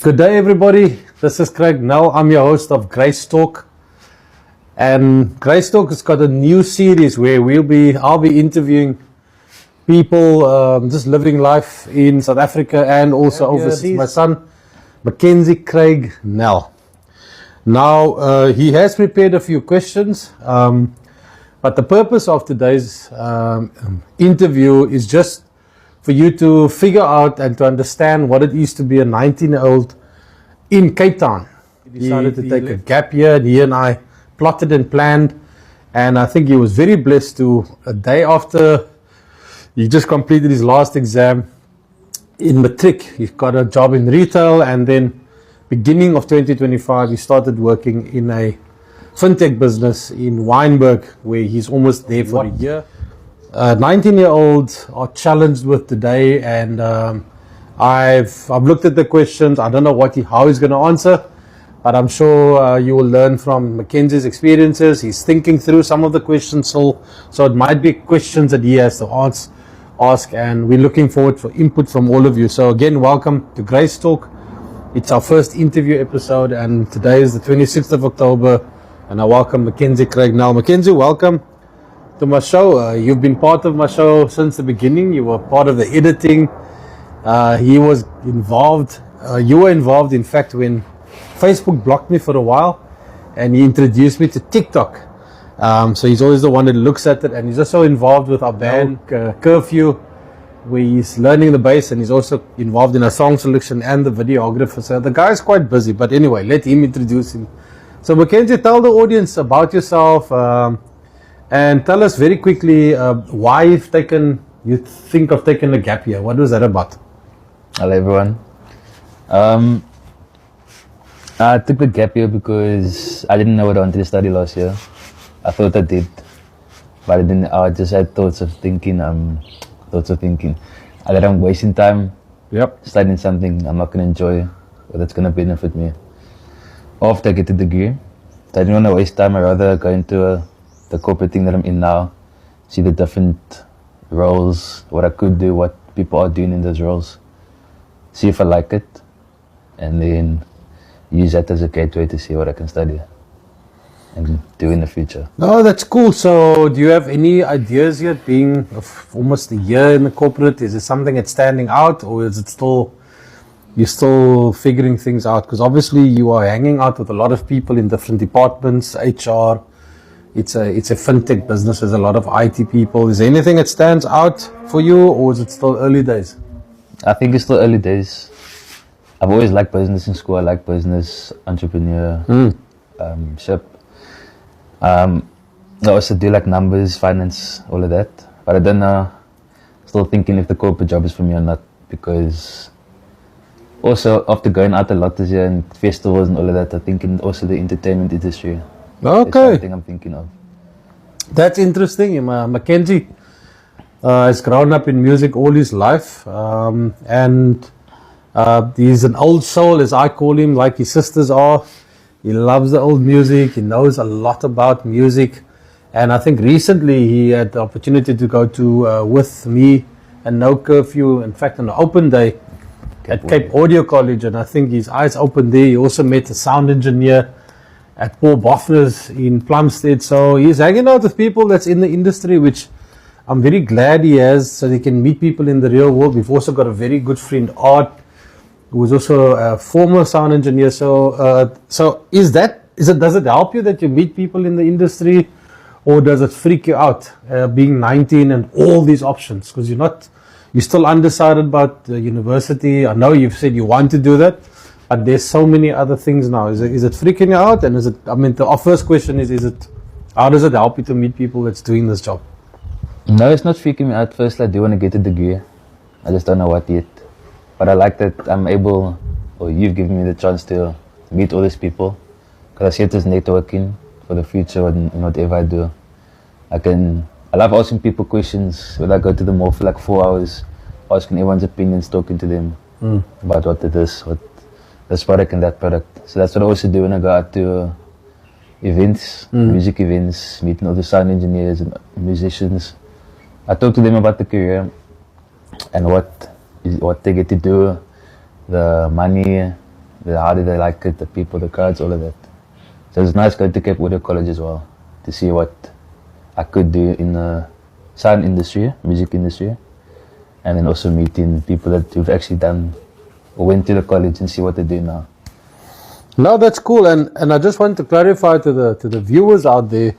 Good day, everybody. This is Craig. Now I'm your host of Grace Talk, and Grace Talk has got a new series where I'll be interviewing people just living life in South Africa and also overseas. My son, Mackenzie Craig Nell. Now he has prepared a few questions, but the purpose of today's interview is just for you to figure out and to understand what it is to be a 19-year-old in Cape Town. He decided to take a gap year, and he and I plotted and planned, and I think he was very blessed to, a day after he just completed his last exam in matric, he got a job in retail, and then beginning of 2025 he started working in a fintech business in Wynberg, where he's almost there for a year. 19-year-olds are challenged with today, and I've looked at the questions. I don't know how he's going to answer, but I'm sure you will learn from Mackenzie's experiences. He's thinking through some of the questions, so it might be questions that he has to ask, and we're looking forward for input from all of you. So again, welcome to Grace Talk. It's our first interview episode, and today is the 26th of October, and I welcome Mackenzie Craig. Now, Mackenzie, welcome to my show. You've been part of my show since the beginning. You were part of the editing. You were involved, in fact, when Facebook blocked me for a while, and he introduced me to TikTok. So he's always the one that looks at it, and he's also involved with our band Curfew, where he's learning the bass, and he's also involved in our song selection and the videographer. So the guy's quite busy, but anyway, let him introduce him. So Mackenzie, tell the audience about yourself, and tell us very quickly why you think of taking a gap year. What was that about? Hello everyone. I took the gap year because I didn't know what I wanted to study last year. I thought I did, but I didn't. I just had thoughts of thinking that I'm wasting time studying something I'm not going to enjoy or that's going to benefit me. After I get the degree, so I didn't want to waste time. I'd rather go into the corporate thing that I'm in now, see the different roles, what I could do, what people are doing in those roles, see if I like it, and then use that as a gateway to see what I can study and do in the future. Oh, that's cool. So do you have any ideas yet, being almost a year in the corporate? Is it something that's standing out, or is it you're still figuring things out? Because obviously you are hanging out with a lot of people in different departments, HR. It's a fintech business. There's a lot of IT people. Is there anything that stands out for you, or is it still early days? I think it's still early days. I've always liked business in school. I like business, entrepreneurship. I also do like numbers, finance, all of that. But I don't know, still thinking if the corporate job is for me or not, because also after going out a lot this year and festivals and all of that, I think also the entertainment industry. Okay. Is something I'm thinking of. That's interesting. Mackenzie has grown up in music all his life, and he's an old soul, as I call him, like his sisters are. He loves the old music. He knows a lot about music, and I think recently he had the opportunity to go to with me and No Curfew, in fact, on an open day at Cape Audio College, and I think his eyes opened there. He also met a sound engineer at Paul Boffner's in Plumstead. So he's hanging out with people that's in the industry, which I'm very glad he has, so he can meet people in the real world. We've also got a very good friend, Art, who is also a former sound engineer. So does it help you that you meet people in the industry, or does it freak you out being 19 and all these options? Because you're still undecided about university. I know you've said you want to do that, but there's so many other things now. Is it freaking you out? And our first question is how does it help you to meet people that's doing this job? No, it's not freaking me out. First, I do want to get a degree. I just don't know what yet. But I like that I'm able, or you've given me the chance to meet all these people. Because I see it as networking for the future and whatever I do. I love asking people questions. When I go to the mall for like 4 hours, asking everyone's opinions, talking to them about what it is, what this product and that product. So that's what I also do when I go out to events, music events, meeting all the sound engineers and musicians. I talk to them about the career and what they get to do, the money, how did they like it, the people, the crowds, all of that. So it was nice going to Cape Audio College as well to see what I could do in the sound industry, music industry, and then also meeting people that who've actually done or went to the college and see what they do now. No, that's cool, and I just want to clarify to the viewers out there.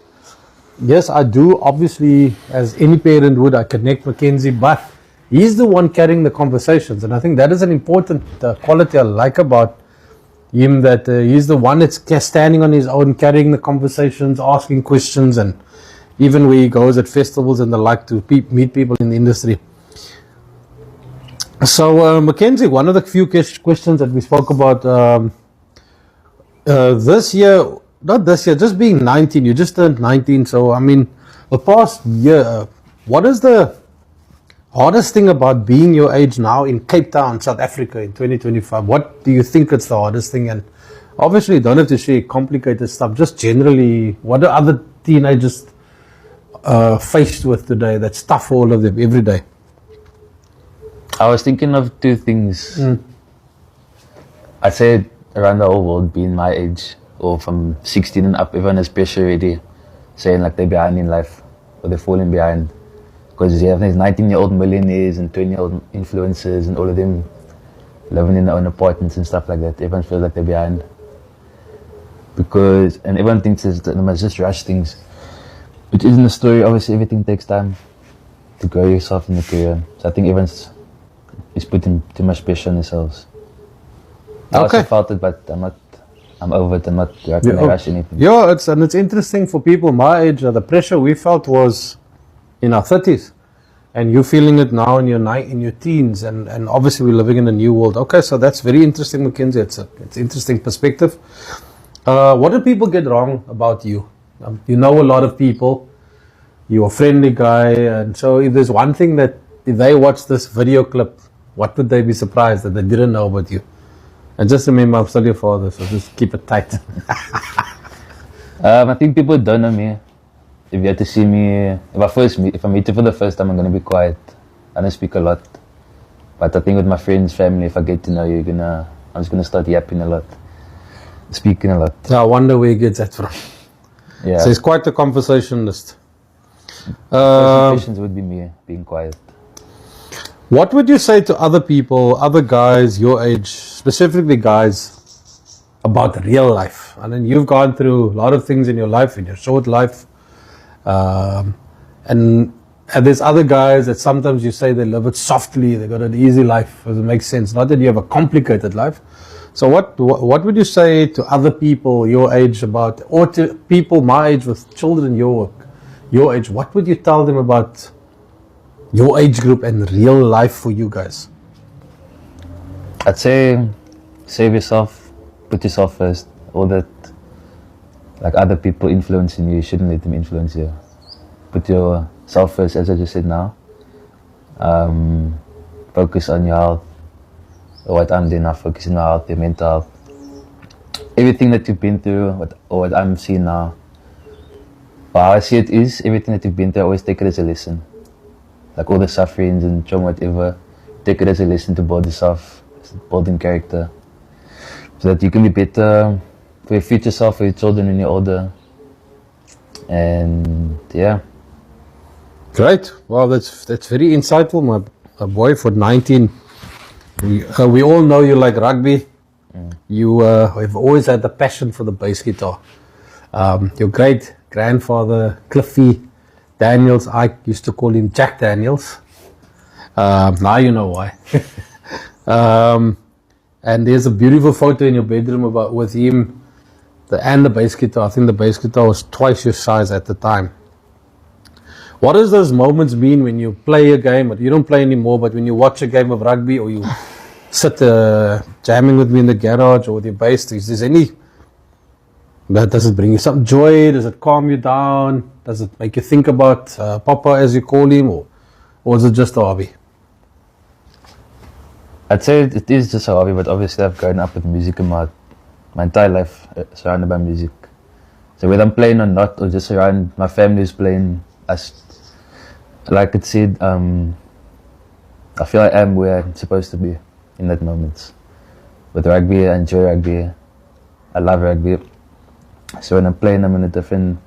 Yes, I do. Obviously, as any parent would, I connect Mackenzie, but he's the one carrying the conversations, and I think that is an important quality I like about him. That he's the one that's standing on his own, carrying the conversations, asking questions, and even where he goes at festivals and the like to meet people in the industry. So, Mackenzie, one of the few questions that we spoke about. This year, not this year, just being 19, you just turned 19. So, I mean, the past year, what is the hardest thing about being your age now in Cape Town, South Africa in 2025? What do you think is the hardest thing? And obviously, you don't have to share complicated stuff, just generally, what are other teenagers faced with today that's tough for all of them every day? I was thinking of two things. I'd say around the whole world being my age, or from 16 and up, everyone has pressure already, saying like they're behind in life, or they're falling behind. Because you have these 19-year-old millionaires and 20-year-old influencers and all of them living in their own apartments and stuff like that. Everyone feels like they're behind. And everyone thinks that they must just rush things. Which isn't the story. Obviously, everything takes time to grow yourself in the career. So I think everyone's is putting too much pressure on themselves. I also felt it, but I'm over it. I'm not going to rush anything. Yeah, it's interesting for people my age. The pressure we felt was in our 30s, and you feeling it now in your teens, and obviously we're living in a new world. Okay, so that's very interesting, Mackenzie. It's interesting perspective. What do people get wrong about you? You know a lot of people. You're a friendly guy, and so if there's one thing that if they watch this video clip, what would they be surprised that they didn't know about you? And just remember, I'm still your father, so just keep it tight. I think people don't know me. If you had to see me, if I meet you for the first time, I'm going to be quiet. I don't speak a lot. But I think with my friends, family, if I get to know you, I'm just going to start yapping a lot, speaking a lot. I wonder where he gets that from. Yeah. So he's quite the conversationalist. First impressions would be me being quiet. What would you say to other people, other guys your age, specifically guys, about real life? I mean, you've gone through a lot of things in your life, in your short life. And there's other guys that sometimes you say they live it softly, they got an easy life. Does it make sense? Not that you have a complicated life. So what would you say to other people your age about, or to people my age with children your age? What would you tell them about your age group and real life for you guys? I'd say save yourself, put yourself first. All that, like other people influencing you shouldn't let them influence you. Put yourself first, as I just said now. Focus on your health. What I'm doing now, focus on your health, your mental health. Everything that you've been through, what I'm seeing now, but how I see it is, everything that you've been through, I always take it as a lesson. Like all the sufferings and trauma, whatever, take it as a lesson to build yourself, building character, so that you can be better for your future self, for your children when you're older. And yeah. Great. Well, that's very insightful, my boy. For 19, we all know you like rugby. You have always had the passion for the bass guitar. Your great grandfather Cliffy Daniels, I used to call him Jack Daniels. Now you know why. And there's a beautiful photo in your bedroom with him and the bass guitar. I think the bass guitar was twice your size at the time. What does those moments mean when you play a game, but you don't play anymore, but when you watch a game of rugby, or you sit jamming with me in the garage or with your bass? Does it bring you some joy? Does it calm you down? Does it make you think about Papa, as you call him, or is it just a hobby? I'd say it is just a hobby, but obviously I've grown up with music in my entire life, surrounded by music. So whether I'm playing or not, or just around my family is playing, like I said, I feel I am where I'm supposed to be in that moment. with rugby. I enjoy rugby. I love rugby. So when I'm playing, I'm in a different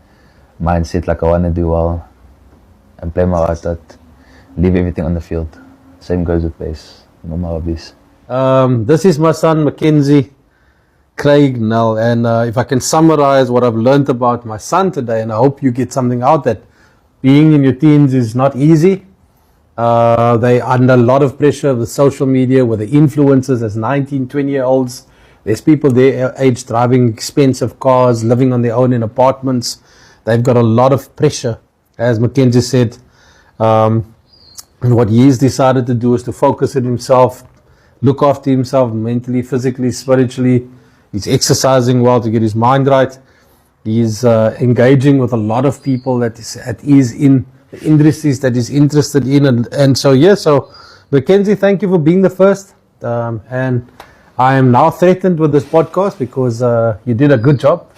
mindset. Like I want to do well and play my heart out. Leave everything on the field. Same goes with bass. No my hobbies. This is my son Mackenzie, Craig Nell, and if I can summarize what I've learned about my son today, and I hope you get something out, that being in your teens is not easy. They are under a lot of pressure with social media, with the influencers as 19, 20-year-olds. There's people their age driving expensive cars, living on their own in apartments. They've got a lot of pressure, as Mackenzie said. And what he's decided to do is to focus on himself, look after himself mentally, physically, spiritually. He's exercising well to get his mind right. He's engaging with a lot of people that is in the industries that he's interested in. And so, yeah, so Mackenzie, thank you for being the first. And I am now threatened with this podcast because you did a good job.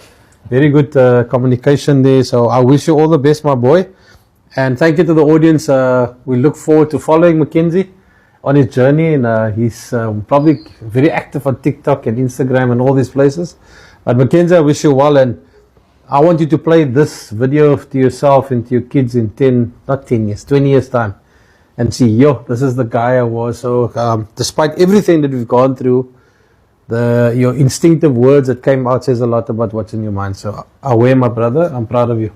Very good communication there. So I wish you all the best, my boy. And thank you to the audience. We look forward to following Mackenzie on his journey. And he's probably very active on TikTok and Instagram and all these places. But Mackenzie, I wish you well. And I want you to play this video to yourself and to your kids in 20 years time. And see, yo, this is the guy I was. So despite everything that we've gone through, your instinctive words that came out says a lot about what's in your mind. So aware, my brother, I'm proud of you.